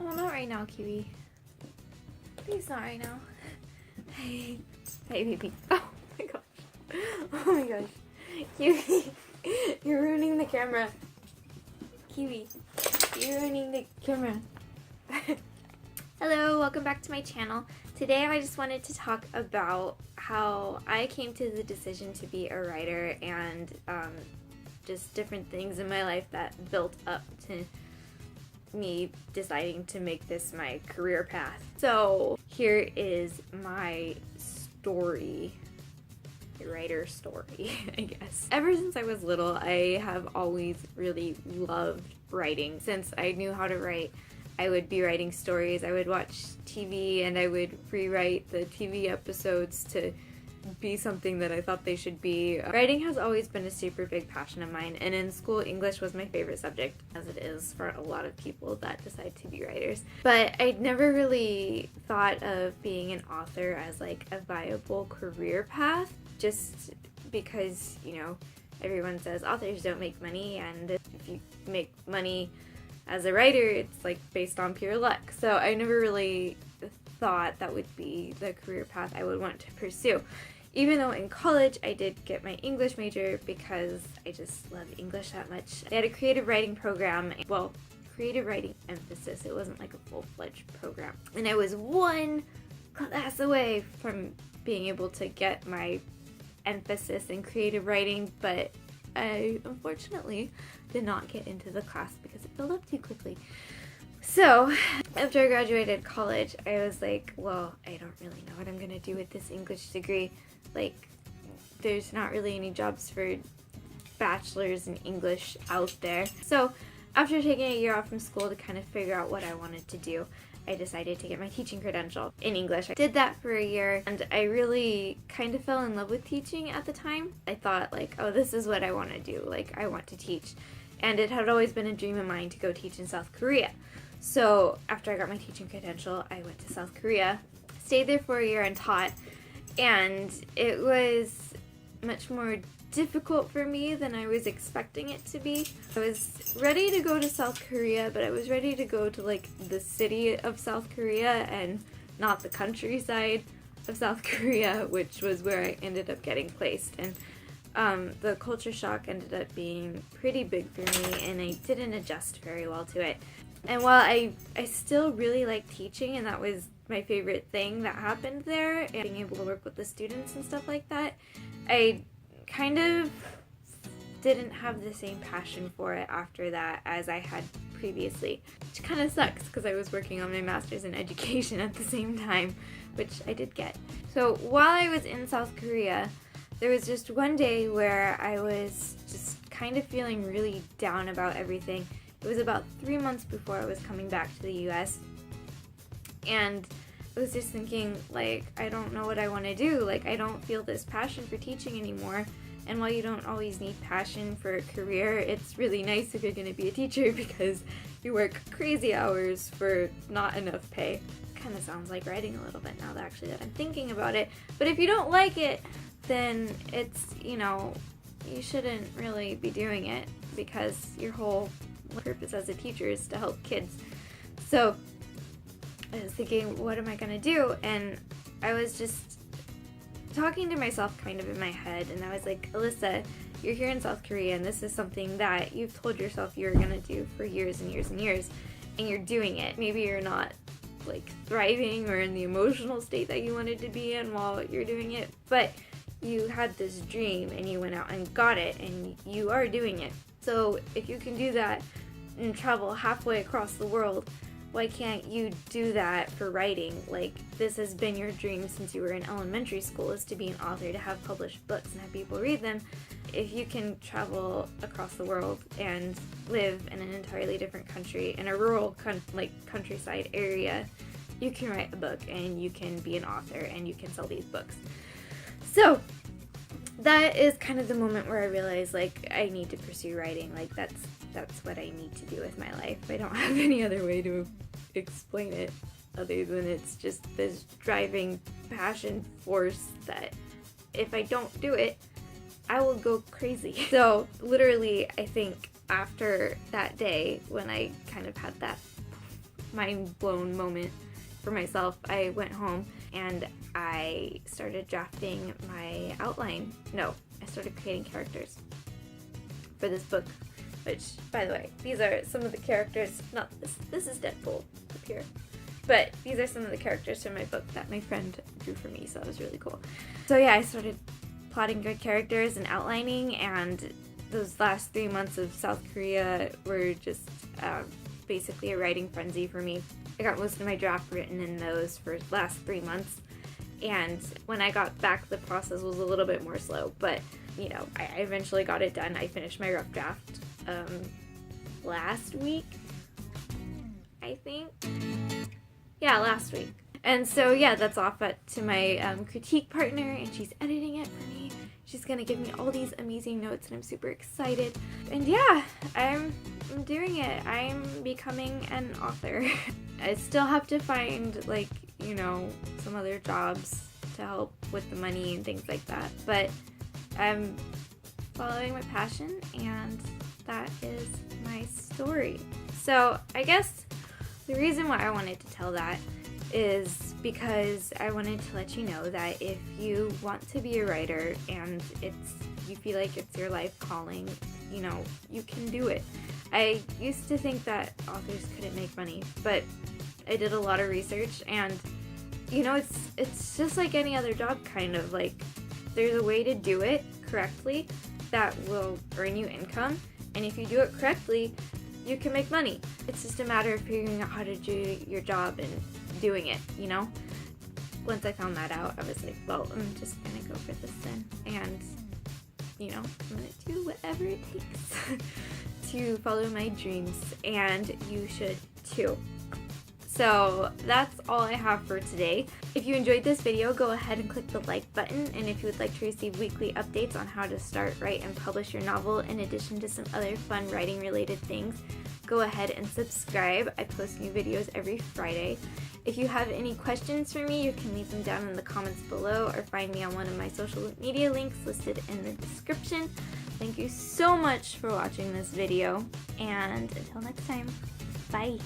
Oh, not right now, Kiwi. Please, not right now. Hey, hey, baby. Oh my gosh. Oh my gosh. Kiwi, you're ruining the camera. Kiwi, you're ruining the camera. Hello, welcome back to my channel. Today I just wanted to talk about how I came to the decision to be a writer and just different things in my life that built up to me deciding to make this my career path. So here is my story, writer story, I guess. Ever since I was little, I have always really loved writing. Since I knew how to write, I would be writing stories, I would watch TV, and I would rewrite the TV episodes to be something that I thought they should be. Writing has always been a super big passion of mine, and in school, English was my favorite subject, as it is for a lot of people that decide to be writers. But I'd never really thought of being an author as like a viable career path, just because, you know, everyone says authors don't make money, and if you make money as a writer, it's like based on pure luck. So I never really thought that would be the career path I would want to pursue. Even though in college I did get my English major because I just love English that much. I had a creative writing program, well, creative writing emphasis. It wasn't like a full-fledged program. And I was one class away from being able to get my emphasis in creative writing, but I unfortunately did not get into the class because it filled up too quickly. So after I graduated college, I was like, well, I don't really know what I'm gonna do with this English degree. Like, there's not really any jobs for bachelors in English out there. So after taking a year off from school to kind of figure out what I wanted to do, I decided to get my teaching credential in English. I did that for a year, and I really kind of fell in love with teaching at the time. I thought like, oh, this is what I want to do. Like, I want to teach. And it had always been a dream of mine to go teach in South Korea. So after I got my teaching credential, I went to South Korea, stayed there for a year and taught, and it was much more difficult for me than I was expecting it to be. I was ready to go to South Korea, but I was ready to go to like the city of South Korea and not the countryside of South Korea, which was where I ended up getting placed. And the culture shock ended up being pretty big for me, and I didn't adjust very well to it. And while I still really like teaching, and that was my favorite thing that happened there, and being able to work with the students and stuff like that, I kind of didn't have the same passion for it after that as I had previously, which kind of sucks because I was working on my master's in education at the same time, which I did get. So while I was in South Korea, there was just one day where I was just kind of feeling really down about everything. It was about 3 months before I was coming back to the US, and I was just thinking, like, I don't know what I want to do. Like, I don't feel this passion for teaching anymore. And while you don't always need passion for a career, it's really nice if you're going to be a teacher because you work crazy hours for not enough pay. Kind of sounds like writing a little bit now that I'm thinking about it. But if you don't like it, then it's, you know, you shouldn't really be doing it because your whole purpose as a teacher is to help kids. So I was thinking, what am I gonna do? And I was just talking to myself kind of in my head, and I was like, Alyssa, you're here in South Korea, and this is something that you've told yourself you're gonna do for years and years and years, and you're doing it. Maybe you're not like thriving or in the emotional state that you wanted to be in while you're doing it, but you had this dream and you went out and got it, and you are doing it. So if you can do that and travel halfway across the world, why can't you do that for writing? Like, this has been your dream since you were in elementary school, is to be an author, to have published books and have people read them. If you can travel across the world and live in an entirely different country, in a rural countryside area, you can write a book and you can be an author and you can sell these books. So that is kind of the moment where I realized, like, I need to pursue writing. Like, that's what I need to do with my life. I don't have any other way to explain it other than it's just this driving passion force that if I don't do it, I will go crazy. So literally, I think after that day when I kind of had that mind blown moment for myself. I went home and I started drafting my outline. No, I started creating characters for this book, which, by the way, these are some of the characters, not this, this is Deadpool up here, but these are some of the characters from my book that my friend drew for me, so it was really cool. So yeah, I started plotting good characters and outlining, and those last 3 months of South Korea were just basically a writing frenzy for me. I got most of my draft written in those for the last 3 months, and when I got back, the process was a little bit more slow, but you know, I eventually got it done. I finished my rough draft last week, I think. Yeah, last week. And so yeah, that's off to my critique partner, and she's editing it for me. She's gonna give me all these amazing notes, and I'm super excited. And yeah, I'm doing it. I'm becoming an author. I still have to find, like, you know, some other jobs to help with the money and things like that. But I'm following my passion, and that is my story. So I guess the reason why I wanted to tell that is because I wanted to let you know that if you want to be a writer and you feel like it's your life calling, you know, you can do it. I used to think that authors couldn't make money, but I did a lot of research, and you know, it's just like any other job, kind of. Like, there's a way to do it correctly that will earn you income, and if you do it correctly, you can make money. It's just a matter of figuring out how to do your job and doing it, you know? Once I found that out, I was like, well, I'm just gonna go for this then, and you know, I'm gonna do whatever it takes to follow my dreams, and you should too. So that's all I have for today. If you enjoyed this video, go ahead and click the like button, and if you would like to receive weekly updates on how to start, write, and publish your novel, in addition to some other fun writing related things, go ahead and subscribe. I post new videos every Friday. If you have any questions for me, you can leave them down in the comments below, or find me on one of my social media links listed in the description. Thank you so much for watching this video, and until next time, bye!